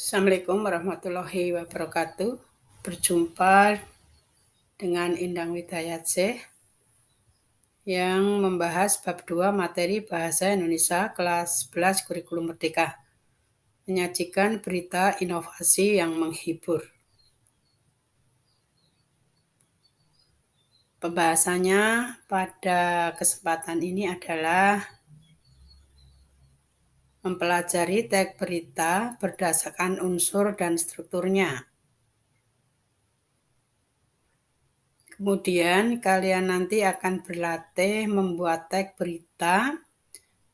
Assalamualaikum warahmatullahi wabarakatuh. Berjumpa dengan Indang Widayatseh yang membahas bab 2 materi Bahasa Indonesia kelas 11 Kurikulum Merdeka. Menyajikan berita inovasi yang menghibur. Pembahasannya pada kesempatan ini adalah mempelajari teks berita berdasarkan unsur dan strukturnya. Kemudian kalian nanti akan berlatih membuat teks berita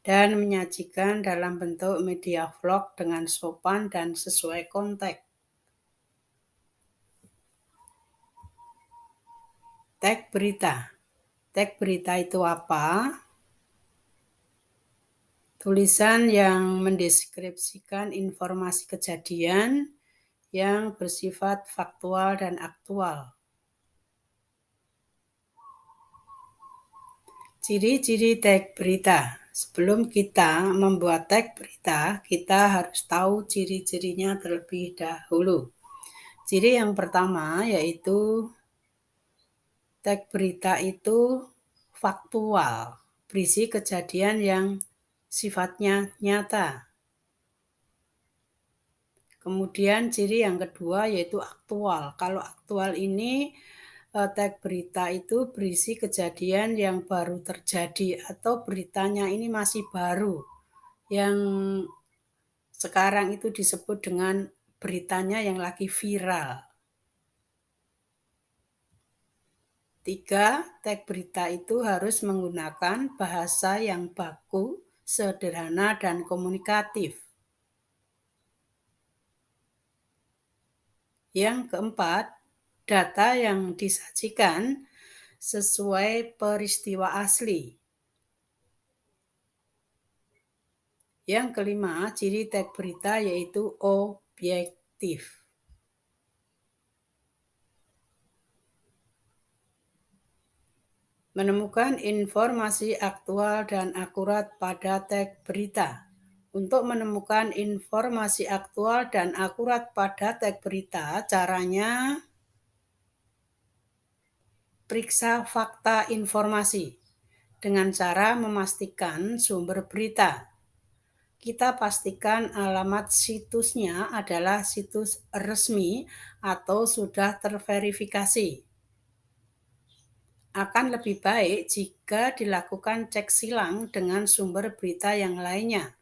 dan menyajikan dalam bentuk media vlog dengan sopan dan sesuai konteks. Teks berita. Teks berita itu apa? Tulisan yang mendeskripsikan informasi kejadian yang bersifat faktual dan aktual. Ciri-ciri teks berita. Sebelum kita membuat teks berita, kita harus tahu ciri-cirinya terlebih dahulu. Ciri yang pertama yaitu teks berita itu faktual, berisi kejadian yang sifatnya nyata. Kemudian ciri yang kedua yaitu aktual. Kalau aktual ini teks berita itu berisi kejadian yang baru terjadi atau beritanya ini masih baru. Yang sekarang itu disebut dengan beritanya yang lagi viral. 3, teks berita itu harus menggunakan bahasa yang baku, sederhana, dan komunikatif. Yang keempat, data yang disajikan sesuai peristiwa asli. Yang kelima, ciri teks berita yaitu objektif. Menemukan informasi aktual dan akurat pada teks berita. Untuk menemukan informasi aktual dan akurat pada teks berita, caranya periksa fakta informasi dengan cara memastikan sumber berita. Kita pastikan alamat situsnya adalah situs resmi atau sudah terverifikasi. Akan lebih baik jika dilakukan cek silang dengan sumber berita yang lainnya.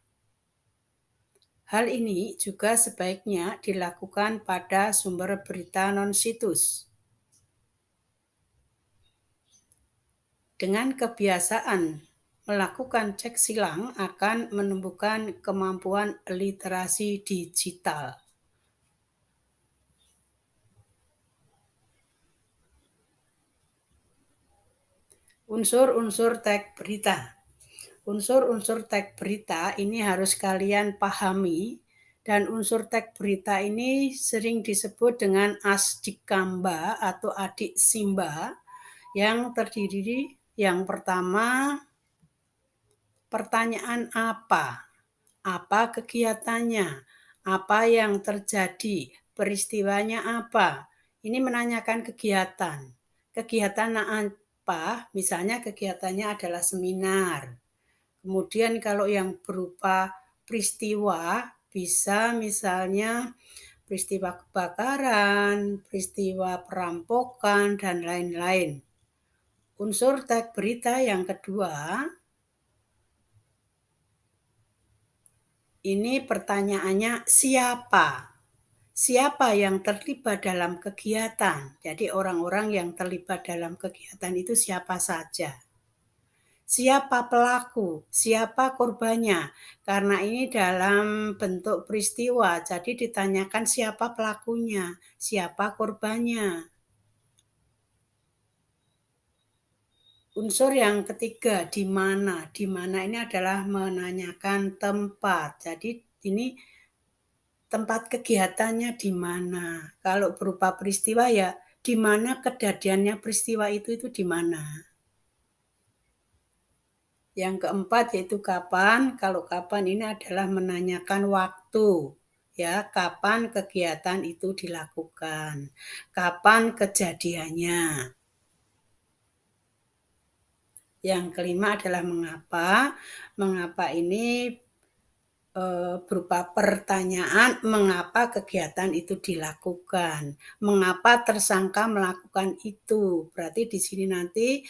Hal ini juga sebaiknya dilakukan pada sumber berita non-situs. Dengan kebiasaan melakukan cek silang akan menumbuhkan kemampuan literasi digital. Unsur-unsur teks berita. Unsur-unsur teks berita ini harus kalian pahami, dan unsur teks berita ini sering disebut dengan asdikamba atau adik simba yang terdiri yang pertama, pertanyaan apa? Apa kegiatannya? Apa yang terjadi? Peristiwanya apa? Ini menanyakan kegiatan. Kegiatan apa? Misalnya kegiatannya adalah seminar. Kemudian kalau yang berupa peristiwa bisa misalnya peristiwa kebakaran, peristiwa perampokan, dan lain-lain. Unsur teks berita yang kedua, ini pertanyaannya siapa? Siapa yang terlibat dalam kegiatan? Jadi orang-orang yang terlibat dalam kegiatan itu siapa saja? Siapa pelaku? Siapa korbannya? Karena ini dalam bentuk peristiwa, jadi ditanyakan siapa pelakunya, siapa korbannya. Unsur yang ketiga, di mana? Di mana ini adalah menanyakan tempat. Jadi ini tempat kegiatannya di mana. Kalau berupa peristiwa ya di mana kejadiannya peristiwa itu di mana. Yang keempat yaitu kapan. Kalau kapan ini adalah menanyakan waktu. ya, kapan kegiatan itu dilakukan, kapan kejadiannya. Yang kelima adalah mengapa. Mengapa ini berupa pertanyaan mengapa kegiatan itu dilakukan, mengapa tersangka melakukan itu. Berarti di sini nanti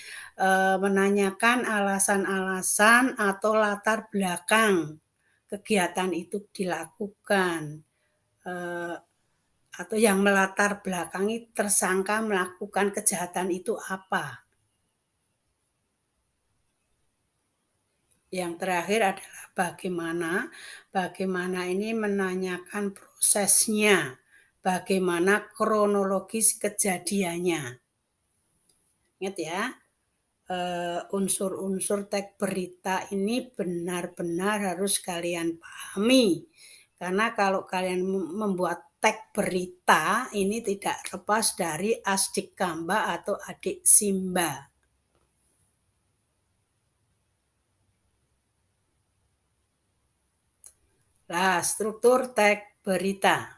menanyakan alasan-alasan atau latar belakang kegiatan itu dilakukan, eh, atau yang melatar belakangi tersangka melakukan kejahatan itu apa. Yang terakhir adalah bagaimana. Bagaimana ini menanyakan prosesnya, bagaimana kronologis kejadiannya. Ingat ya, unsur-unsur teks berita ini benar-benar harus kalian pahami. Karena kalau kalian membuat teks berita, ini tidak lepas dari asdik kamba atau adik simba. Nah, struktur teks berita.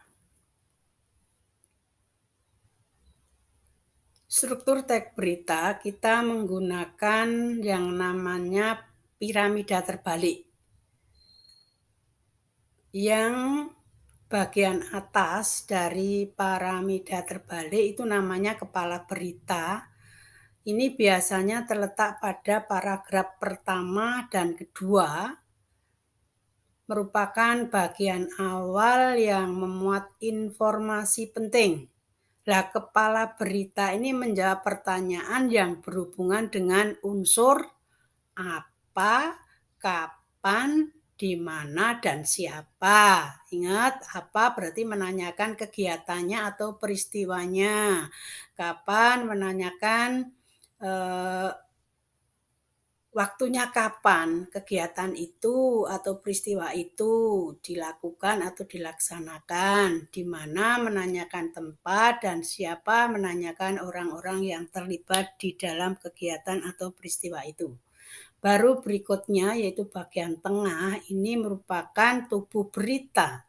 Struktur teks berita kita menggunakan yang namanya piramida terbalik. Yang bagian atas dari piramida terbalik itu namanya kepala berita. Ini biasanya terletak pada paragraf pertama dan kedua, merupakan bagian awal yang memuat informasi penting. Nah, kepala berita ini menjawab pertanyaan yang berhubungan dengan unsur apa, kapan, di mana, dan siapa. Ingat, apa berarti menanyakan kegiatannya atau peristiwanya. Kapan menanyakan waktunya kapan kegiatan itu atau peristiwa itu dilakukan atau dilaksanakan, di mana menanyakan tempat dan siapa menanyakan orang-orang yang terlibat di dalam kegiatan atau peristiwa itu. Baru berikutnya yaitu bagian tengah ini merupakan tubuh berita.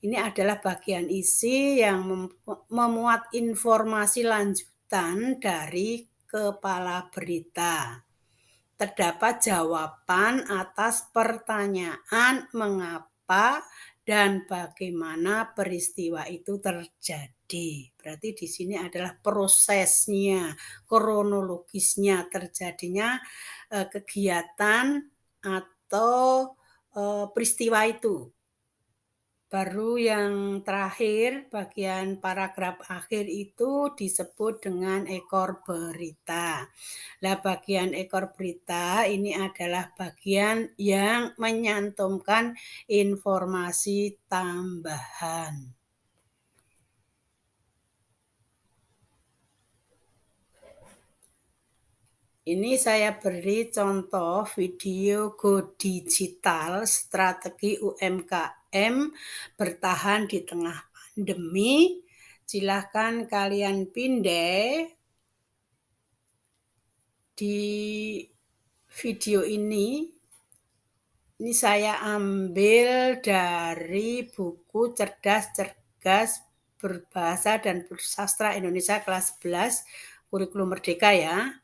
Ini adalah bagian isi yang memuat informasi lanjutan dari kepala berita. Terdapat jawaban atas pertanyaan mengapa dan bagaimana peristiwa itu terjadi. Berarti di sini adalah prosesnya, kronologisnya terjadinya kegiatan atau peristiwa itu. Baru yang terakhir, bagian paragraf akhir itu disebut dengan ekor berita. Nah, bagian ekor berita ini adalah bagian yang menyantumkan informasi tambahan. Ini saya beri contoh video Go Digital Strategi UMKM bertahan di tengah pandemi. Silahkan kalian pindah di video ini. Ini saya ambil dari buku Cerdas Cergas Berbahasa dan Bersastra Indonesia kelas 11 Kurikulum Merdeka ya.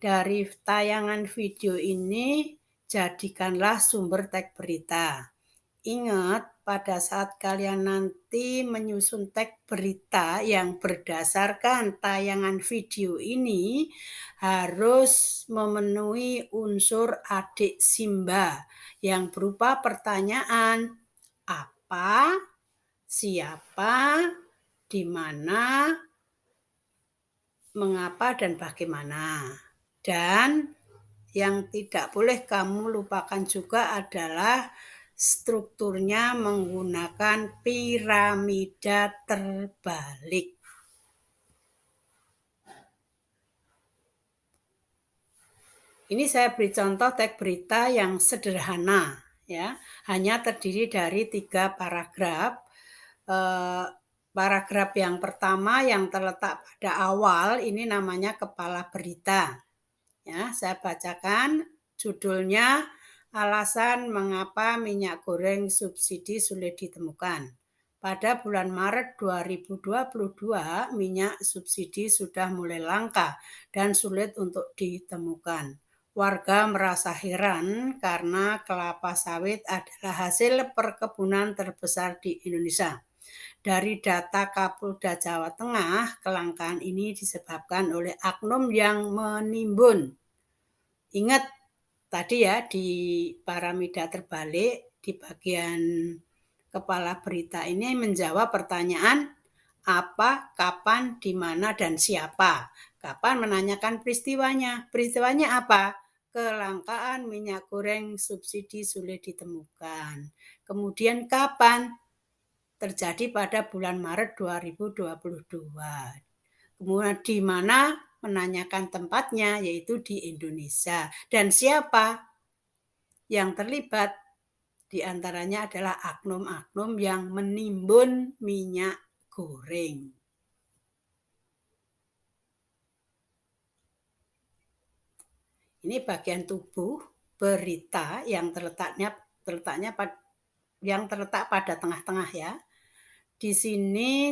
Dari tayangan video ini jadikanlah sumber teks berita. Ingat, pada saat kalian nanti menyusun teks berita yang berdasarkan tayangan video ini harus memenuhi unsur adik simba yang berupa pertanyaan apa, siapa, di mana, mengapa, dan bagaimana. Dan yang tidak boleh kamu lupakan juga adalah strukturnya menggunakan piramida terbalik. Ini saya beri contoh teks berita yang sederhana, ya, hanya terdiri dari 3 paragraf. Paragraf yang pertama yang terletak pada awal ini namanya kepala berita. Ya, saya bacakan judulnya alasan mengapa minyak goreng subsidi sulit ditemukan. Pada bulan Maret 2022, minyak subsidi sudah mulai langka dan sulit untuk ditemukan. Warga merasa heran karena kelapa sawit adalah hasil perkebunan terbesar di Indonesia. Dari data Kapolda Jawa Tengah, kelangkaan ini disebabkan oleh oknum yang menimbun. Ingat tadi ya di Paramida Terbalik, di bagian kepala berita ini menjawab pertanyaan apa, kapan, di mana, dan siapa. Kapan menanyakan peristiwanya. Peristiwanya apa? Kelangkaan minyak goreng subsidi sulit ditemukan. Kemudian kapan? Terjadi pada bulan Maret 2022. Kemudian di mana? Menanyakan tempatnya, yaitu di Indonesia. Dan siapa yang terlibat? Di antaranya adalah oknum-oknum yang menimbun minyak goreng. Ini bagian tubuh berita yang terletak pada tengah-tengah ya. Di sini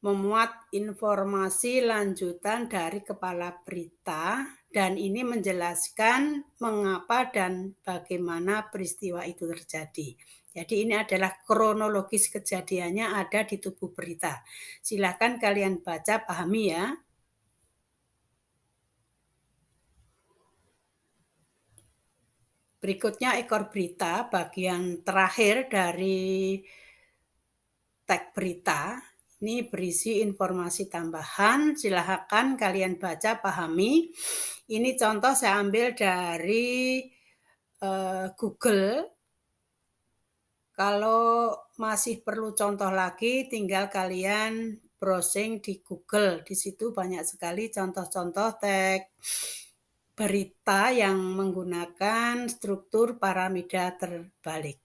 memuat informasi lanjutan dari kepala berita dan ini menjelaskan mengapa dan bagaimana peristiwa itu terjadi. Jadi ini adalah kronologis kejadiannya ada di tubuh berita. Silakan kalian baca, pahami ya. Berikutnya ekor berita, bagian terakhir dari tag berita. Ini berisi informasi tambahan, silakan kalian baca, pahami. Ini contoh saya ambil dari Google. Kalau masih perlu contoh lagi, tinggal kalian browsing di Google. Di situ banyak sekali contoh-contoh teks berita yang menggunakan struktur paramida terbalik.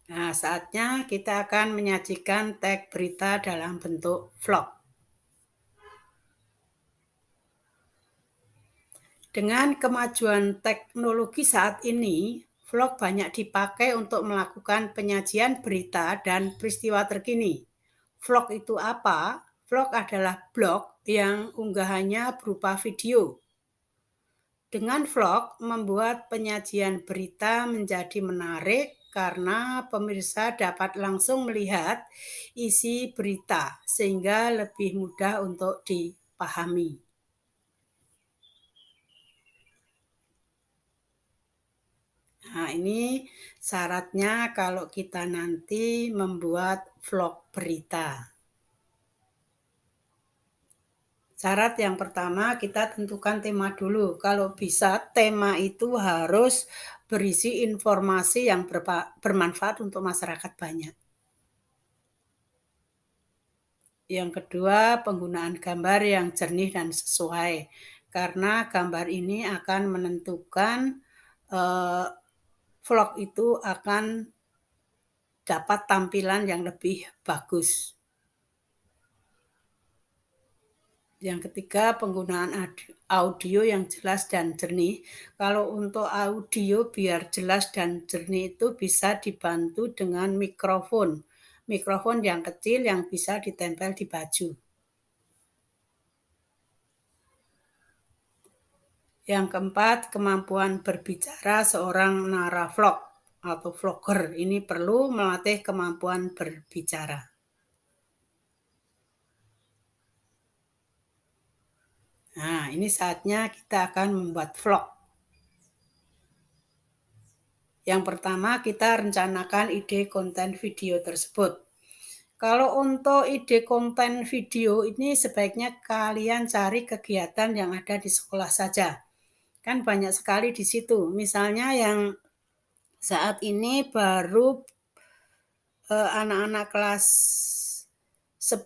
Nah, saatnya kita akan menyajikan teks berita dalam bentuk vlog. Dengan kemajuan teknologi saat ini, vlog banyak dipakai untuk melakukan penyajian berita dan peristiwa terkini. Vlog itu apa? Vlog adalah blog yang unggahannya berupa video. Dengan vlog, membuat penyajian berita menjadi menarik karena pemirsa dapat langsung melihat isi berita, sehingga lebih mudah untuk dipahami. Nah, ini syaratnya kalau kita nanti membuat vlog berita. Syarat yang pertama, kita tentukan tema dulu. Kalau bisa, tema itu harus berisi informasi yang bermanfaat untuk masyarakat banyak. Yang kedua, penggunaan gambar yang jernih dan sesuai. Karena gambar ini akan menentukan vlog itu akan dapat tampilan yang lebih bagus. Yang ketiga, penggunaan audio yang jelas dan jernih. Kalau untuk audio biar jelas dan jernih itu bisa dibantu dengan mikrofon. Mikrofon yang kecil yang bisa ditempel di baju. Yang keempat, kemampuan berbicara seorang naravlog atau vlogger. Ini perlu melatih kemampuan berbicara. Nah, ini saatnya kita akan membuat vlog. Yang pertama, kita rencanakan ide konten video tersebut. Kalau untuk ide konten video ini sebaiknya kalian cari kegiatan yang ada di sekolah saja. Kan banyak sekali di situ. Misalnya yang saat ini baru anak-anak kelas 10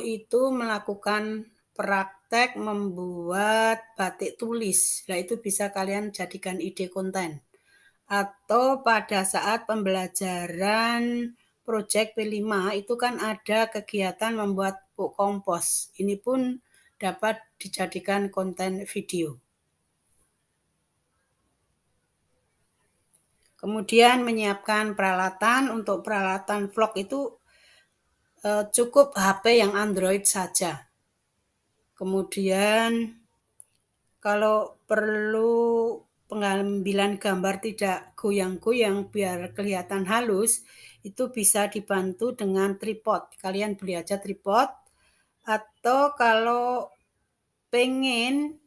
itu melakukan praktek membuat batik tulis. Nah, itu bisa kalian jadikan ide konten. Atau pada saat pembelajaran proyek P5 itu kan ada kegiatan membuat pupuk kompos. Ini pun dapat dijadikan konten video. Kemudian menyiapkan peralatan, untuk peralatan vlog itu cukup HP yang Android saja. Kemudian kalau perlu pengambilan gambar tidak goyang-goyang biar kelihatan halus, itu bisa dibantu dengan tripod. Kalian beli aja tripod, atau kalau pengen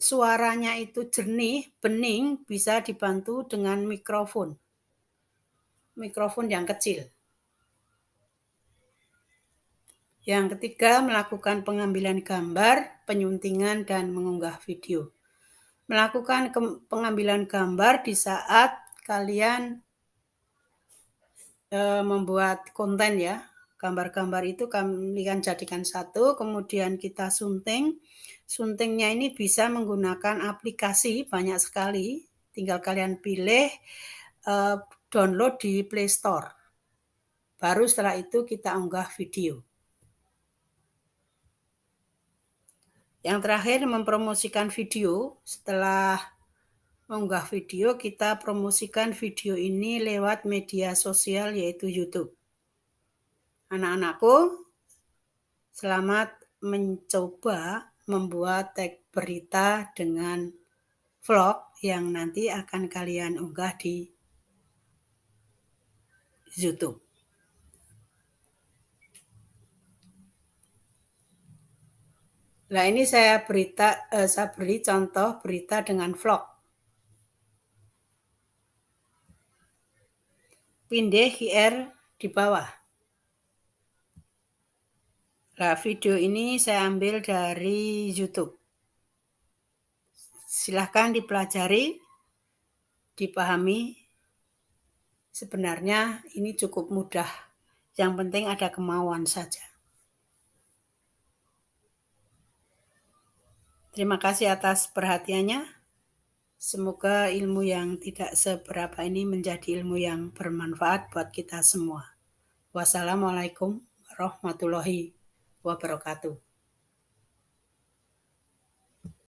suaranya itu jernih, bening, bisa dibantu dengan mikrofon. Mikrofon yang kecil. Yang ketiga, melakukan pengambilan gambar, penyuntingan, dan mengunggah video. Melakukan pengambilan gambar di saat kalian membuat konten ya. Gambar-gambar itu kalian jadikan satu, kemudian kita sunting. Suntingnya ini bisa menggunakan aplikasi banyak sekali. Tinggal kalian pilih, download di Play Store. Baru setelah itu kita unggah video. Yang terakhir, mempromosikan video. Setelah mengunggah video, kita promosikan video ini lewat media sosial yaitu YouTube. Anak-anakku, selamat mencoba membuat tag berita dengan vlog yang nanti akan kalian unggah di YouTube. Nah, ini saya beri contoh berita dengan vlog. Pindih QR di bawah. Nah, video ini saya ambil dari YouTube. Silahkan dipelajari, dipahami. Sebenarnya ini cukup mudah. Yang penting ada kemauan saja. Terima kasih atas perhatiannya. Semoga ilmu yang tidak seberapa ini menjadi ilmu yang bermanfaat buat kita semua. Wassalamualaikum warahmatullahi wabarakatuh.